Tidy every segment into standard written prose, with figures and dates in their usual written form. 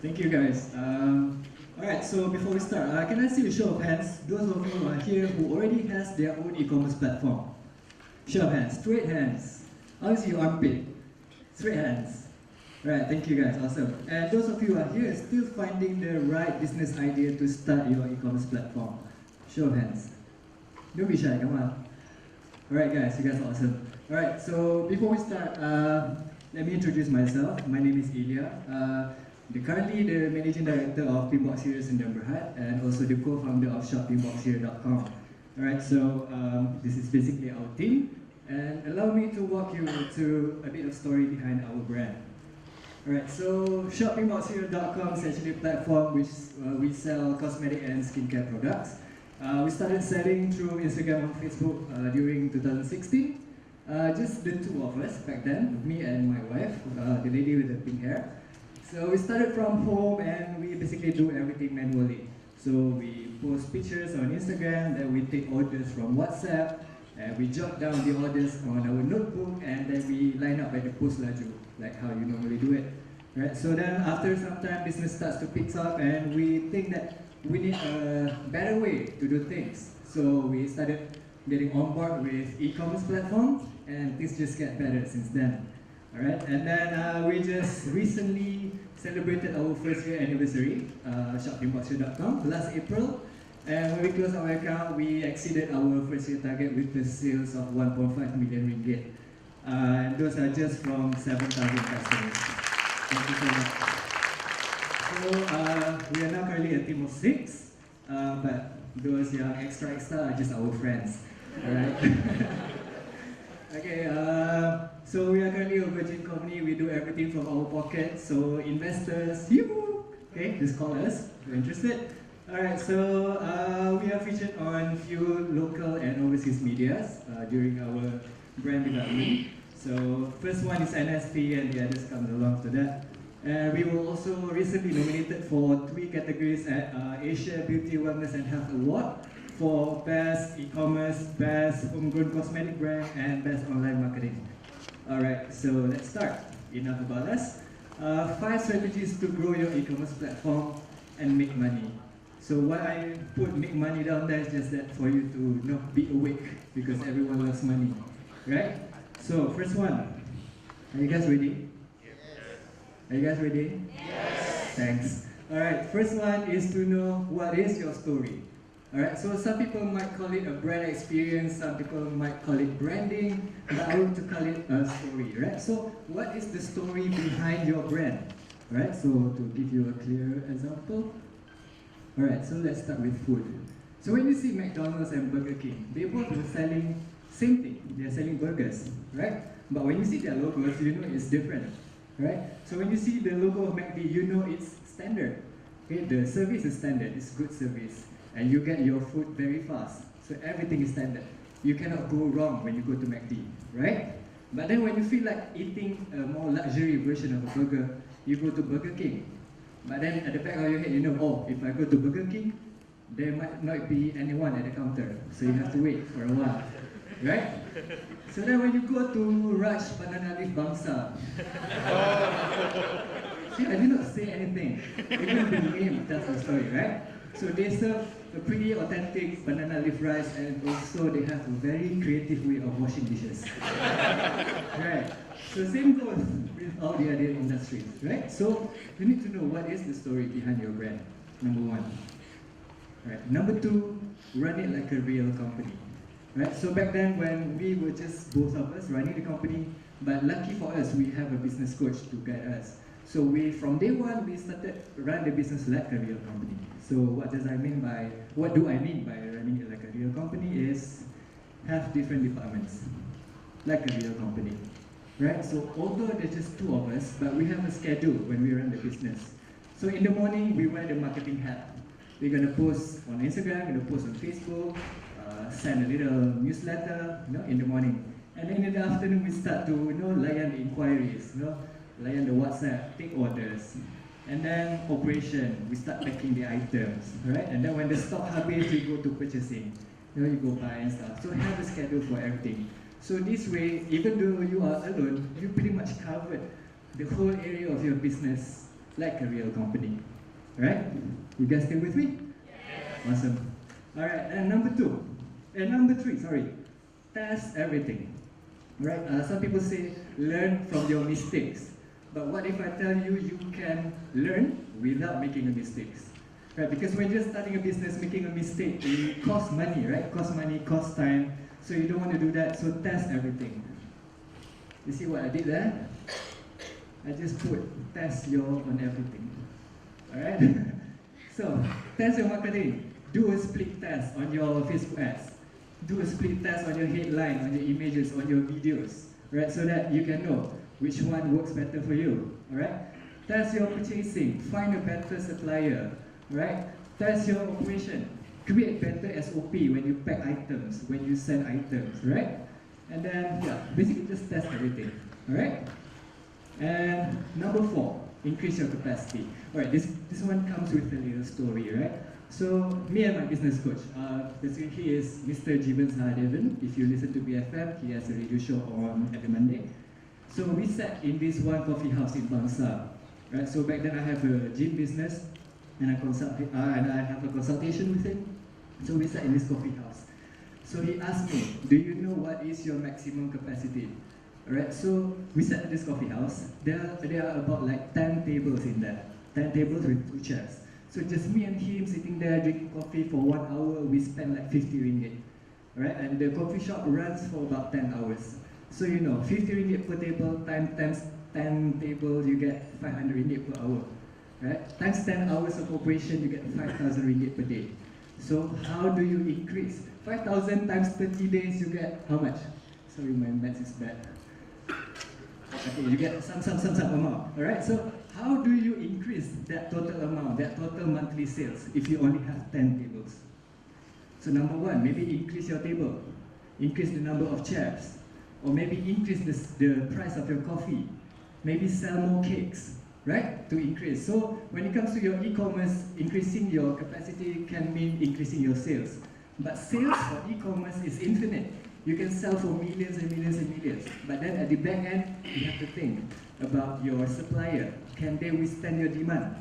Thank you guys. Alright, so before we start, can I see a show of hands? Those of you who are here who already has their own e-commerce platform. Show of hands, straight hands. I see your armpit. Straight hands. Right, thank you guys, awesome. And those of you who are here still finding the right business idea to start your e-commerce platform. Show of hands. Don't be shy, come on. Alright guys, you guys are awesome. Alright, so before we start, let me introduce myself. My name is Iylia. Currently the Managing Director of Pinkboxcereal in Berhad and also the co-founder of Pinkboxcereal.com. Alright, so this is basically our team, and allow me to walk you through a bit of story behind our brand. Alright, so Pinkboxcereal.com is actually a platform which we sell cosmetic and skincare products. We started selling through Instagram and Facebook during 2016. Just the two of us back then, me and my wife, the lady with the pink hair. So we started from home and we basically do everything manually. So we post pictures on Instagram, then we take orders from WhatsApp, and we jot down the orders on our notebook, and then we line up at the post laju, like how you normally do it. Right? So then after some time, business starts to pick up and we think that we need a better way to do things. So we started getting on board with e-commerce platforms, and things just get better since then. Alright, and then we just recently celebrated our first year anniversary, Pinkboxcereal.com, last April. And when we closed our account, we exceeded our first year target with the sales of 1.5 million ringgit. And those are just from 7,000 customers. Thank you so much. So we are now currently a team of 6, but those young extra are just our friends. Alright. Okay, so we are currently a virgin company. We do everything from our pocket. So investors, you, okay, just call us if you're interested. Alright, so we are featured on few local and overseas medias during our brand development. So first one is NSP and the others come along to that. And we were also recently nominated for 3 categories at Asia Beauty, Wellness and Health Award for Best E-commerce, Best Homegrown Cosmetic Brand, and Best Online Marketing. Alright, so let's start. Enough about us. 5 strategies to grow your e-commerce platform and make money. So why I put make money down there is just that for you to be awake, because everyone loves money, right? So first one, are you guys ready? Yes. Are you guys ready? Yes. Thanks. Alright, first one is to know what is your story. Alright, so some people might call it a brand experience, some people might call it branding, but I want to call it a story, right? So what is the story behind your brand? Alright, so to give you a clear example. Alright, so let's start with food. So when you see McDonald's and Burger King, they both are selling same thing, they're selling burgers, right? But when you see their logos, you know it's different, right? So when you see the logo of McD, you know it's standard. Okay, the service is standard, it's good service. And you get your food very fast. So everything is standard. You cannot go wrong when you go to McD, right? But then when you feel like eating a more luxury version of a burger, you go to Burger King. But then at the back of your head, you know, oh, if I go to Burger King, there might not be anyone at the counter. So you have to wait for a while, right? So then when you go to Raj Banana Leaf Bangsa, see, I did not say anything. Even the name tells the story, right? So they serve a pretty authentic banana leaf rice, and also they have a very creative way of washing dishes. Right. So same goes with all the other industries, right? So you need to know what is the story behind your brand, number 1. Right. Number 2, run it like a real company. Right. So back then when we were just both of us running the company, but lucky for us, we have a business coach to guide us. So from day 1, we started run the business like a real company. So what do I mean by running it like a real company is have different departments, like a real company, right? So although there's just 2 of us, but we have a schedule when we run the business. So in the morning, we wear the marketing hat. We're gonna post on Instagram, we're gonna post on Facebook, send a little newsletter, in the morning. And then in the afternoon, we start to, layan the inquiries, layan the WhatsApp, take orders. And then operation, we start packing the items, right? And then when the stock habis, we go to purchasing. You go buy and stuff. So have a schedule for everything. So this way, even though you are alone, you pretty much covered the whole area of your business like a real company. Right? You guys still with me? Awesome. Alright, and number three, sorry. Test everything. Right? Some people say learn from your mistakes. But what if I tell you you can learn without making a mistakes? Right? Because when you're starting a business, making a mistake, it costs money, right? Costs money, costs time. So you don't want to do that, so test everything. You see what I did there? I just put test your on everything. Alright? So, test your marketing. Do a split test on your Facebook ads. Do a split test on your headline, on your images, on your videos. Right? So that you can know which one works better for you. Alright? Test your purchasing. Find a better supplier. Right? Test your operation. Create better SOP when you pack items, when you send items. Right? And then, yeah, basically just test everything. Alright? And number 4, increase your capacity. Alright, this one comes with a little story, right? So, me and my business coach, basically he is Mr. Jeevan Sahadevan. If you listen to BFM, he has a radio show on every Monday. So we sat in this one coffee house in Bangsa. Right? So back then I have a gym business and I have a consultation with him. So we sat in this coffee house. So he asked me, do you know what is your maximum capacity? Alright, so we sat at this coffee house. There are about like 10 tables in there. 10 tables with 2 chairs. So just me and him sitting there drinking coffee for 1 hour, we spend like 50 ringgit. Alright, and the coffee shop runs for about 10 hours. So you know, 50 ringgit per table times 10 tables, you get 500 ringgit per hour. Right? Times 10 hours of operation, you get 5,000 ringgit per day. So how do you increase? 5,000 times 30 days, you get how much? Sorry, my maths is bad. Okay, you get some amount. Alright, so how do you increase that total amount, that total monthly sales, if you only have 10 tables? So number 1, maybe increase your table. Increase the number of chairs. Or maybe increase the price of your coffee. Maybe sell more cakes. Right? To increase. So when it comes to your e-commerce, increasing your capacity can mean increasing your sales. But sales for e-commerce is infinite. You can sell for millions and millions and millions. But then at the back end, you have to think about your supplier. Can they withstand your demand?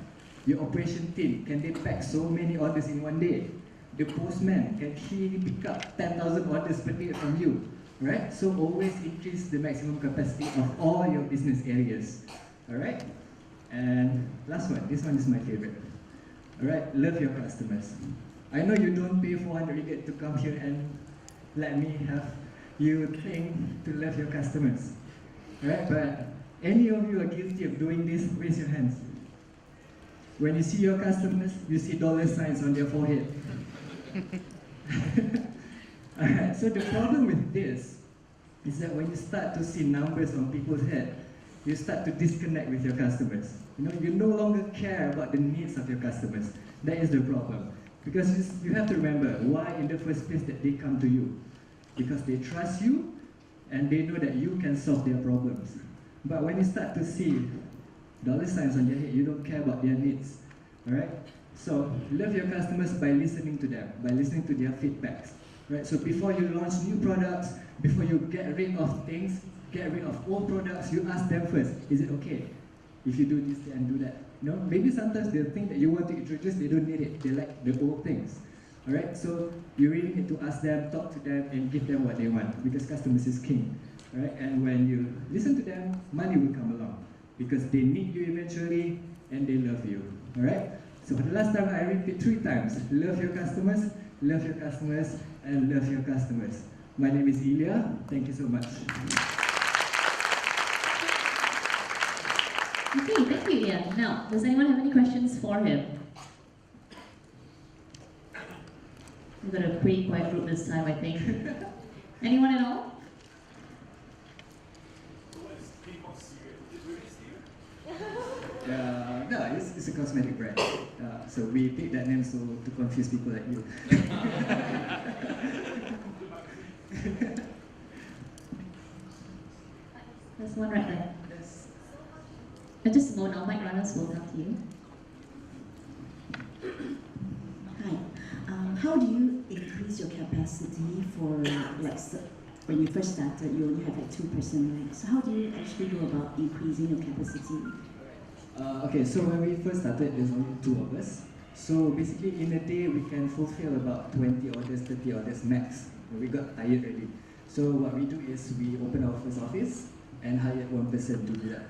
Your operation team, can they pack so many orders in one day? The postman, can he pick up 10,000 orders per day from you? Right? So always increase the maximum capacity of all your business areas. Alright? And last one, this one is my favorite. Alright, love your customers. I know you don't pay 400 ringgit to come here and let me have you think to love your customers. Alright, but any of you are guilty of doing this, raise your hands. When you see your customers, you see dollar signs on their forehead. Alright, so the problem with this is that when you start to see numbers on people's head, you start to disconnect with your customers. You no longer care about the needs of your customers. That is the problem. Because you have to remember why in the first place that they come to you. Because they trust you and they know that you can solve their problems. But when you start to see dollar signs on your head, you don't care about their needs. Alright? So love your customers by listening to them, by listening to their feedbacks. Right? So before you launch new products, before you get rid of things, get rid of old products, you ask them first, is it okay if you do this and do that? Maybe sometimes the thing that you want to introduce, they don't need it, they like the old things. Alright, so you really need to ask them, talk to them, and give them what they want, because customers is king. Alright, and when you listen to them, money will come along, because they need you eventually, and they love you. Alright, so for the last time, I repeat 3 times, love your customers, and love your customers. My name is Iylia, thank you so much. Okay, thank you, Iylia. Now, does anyone have any questions for him? We've got a pretty quiet group this time, I think. Anyone at all? No, it's a cosmetic brand. So we picked that name so to confuse people like you. There's one right there. Yes. Just a moment, our mic runners will come to you. Hi. How do you increase your capacity for, when you first started, you only have like 2%, right? So how do you actually go about increasing your capacity? Okay, so when we first started, there's only two of us. So basically, in a day, we can fulfill about 20 orders, 30 orders max. We got tired already. So what we do is we open our first office and hire one person to do that.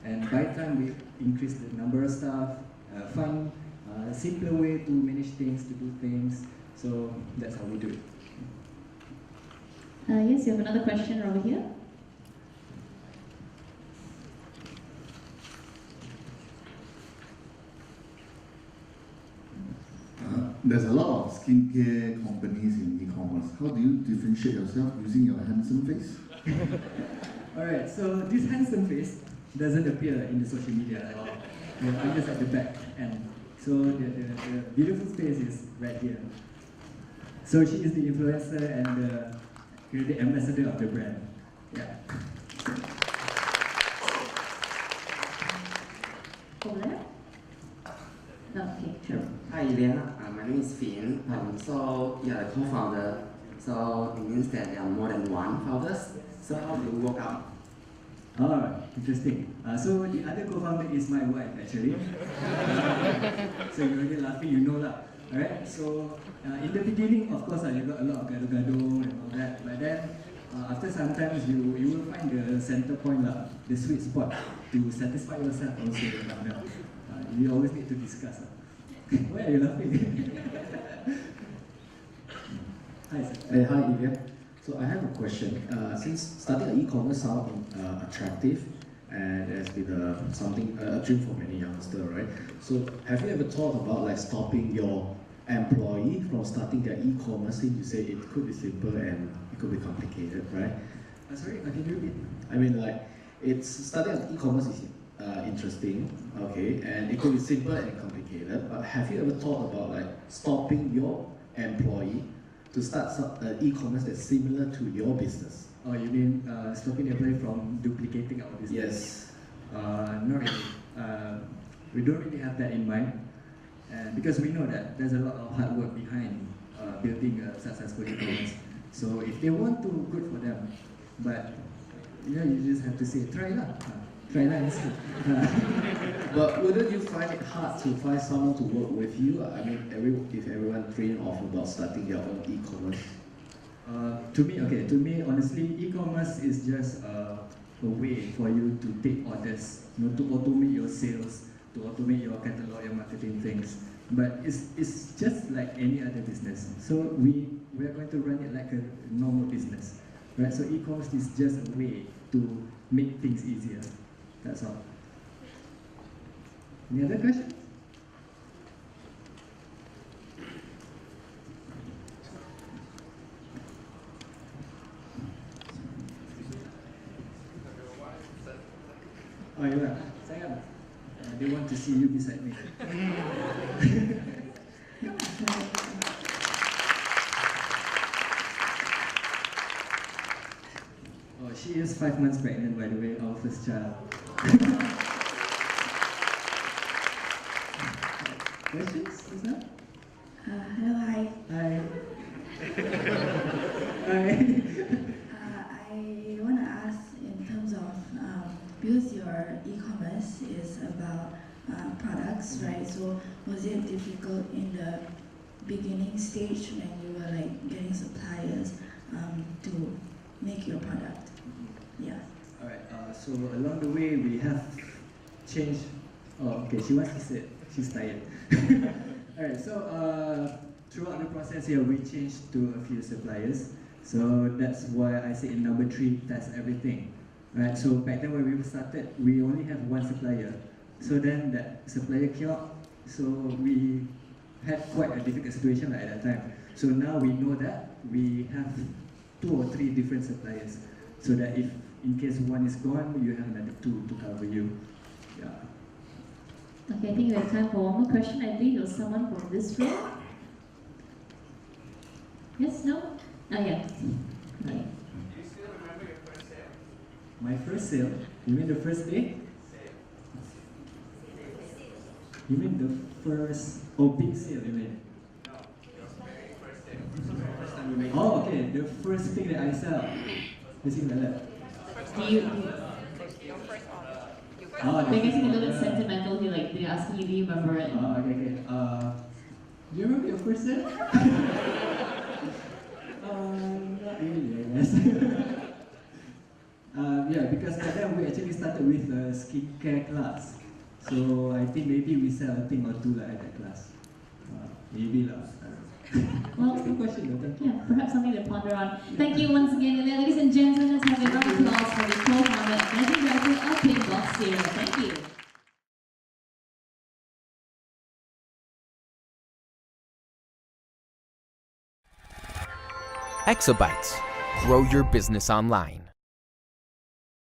And by the time we increase the number of staff, find a simpler way to manage things, to do things. So that's how we do it. Yes, you have another question over here. There's a lot of skincare companies in e-commerce. How do you differentiate yourself using your handsome face? Alright, so this handsome face doesn't appear in the social media at all. I'm just at the back end. So the beautiful face is right here. So she is the influencer and the ambassador of the brand. Yeah. Over there? Okay, sure. Hi, Iylia. My name is Finn. So you're the co-founder. So it means that there are more than one founders. So how do you work out? Oh, interesting. So the other co-founder is my wife actually. So you're already laughing, you know lah. Alright, so in the beginning, of course, you got a lot of gado-gado and all that. But then after sometimes you will find the center point lah, the sweet spot to satisfy yourself also. You always need to discuss. Why are you laughing? Hi, sir. Hi, Iylia. So I have a question. Since starting an e-commerce sounds attractive and has been something a dream for many youngsters, right? So have you ever thought about like stopping your employee from starting their e-commerce? Since you say it could be simple and it could be complicated, right? Sorry, can you repeat? I mean, like it's starting an e-commerce is interesting, okay, and it could be simple and complicated. But have you ever thought about like stopping your employee to start an e-commerce that's similar to your business? Oh, you mean stopping the employee from duplicating our business? Yes. Not really. We don't really have that in mind, because we know that there's a lot of hard work behind building a successful e-commerce. So if they want to, good for them. But you just have to say, try lah. Try lah and see. But wouldn't you find it hard to find someone to work with you? I mean, if everyone dream of about starting their own e-commerce. To me, honestly, e-commerce is just a way for you to take orders, to automate your sales, to automate your catalog, your marketing things. But it's just like any other business. So we are going to run it like a normal business, right? So e-commerce is just a way to make things easier. That's all. Any other questions? Oh, yeah. Sayang. They want to see you beside me. Oh, she is 5 months pregnant, by the way, our first child. Questions, Lisa? Hello, hi. Hi. Hi. I want to ask in terms of, because your e-commerce is about products, right? So was it difficult in the beginning stage when you were like getting suppliers to make your product? Yeah. Alright, so along the way we have changed. Oh, okay, she wants to sit. She's tired. Alright, so throughout the process here, we changed to a few suppliers. So that's why I say in number 3, test everything. Right, so back then when we started, we only have one supplier. So then that supplier came up, so we had quite a difficult situation at that time. So now we know that we have 2 or 3 different suppliers, so that if in case one is gone, you have another 2 to cover you. Yeah. Okay, I think we have time for one more question. I believe there's someone from this room. Yes, no? Oh, yeah. Okay. My first sale? You mean the first day? You mean the first, big sale, you mean? Oh, okay, the first thing that I sell. This thing like that. Do you, Oh, They're getting a little bit yeah. sentimental here, like they're asking you, do you remember it? Oh, okay, okay. Do you remember your first set? Not really, I guess. Yeah, because back then we actually started with a skincare class. So I think maybe we sell a thing or two like, at that class. Maybe lah. Well, That's the question though, thank you. yeah, perhaps something to ponder on. Thank you once again, Iylia. Ladies and gentlemen, let's have a round of applause for the co-founder and managing director of Pinkboxcereal. Thank you. Exabytes. Grow your business online.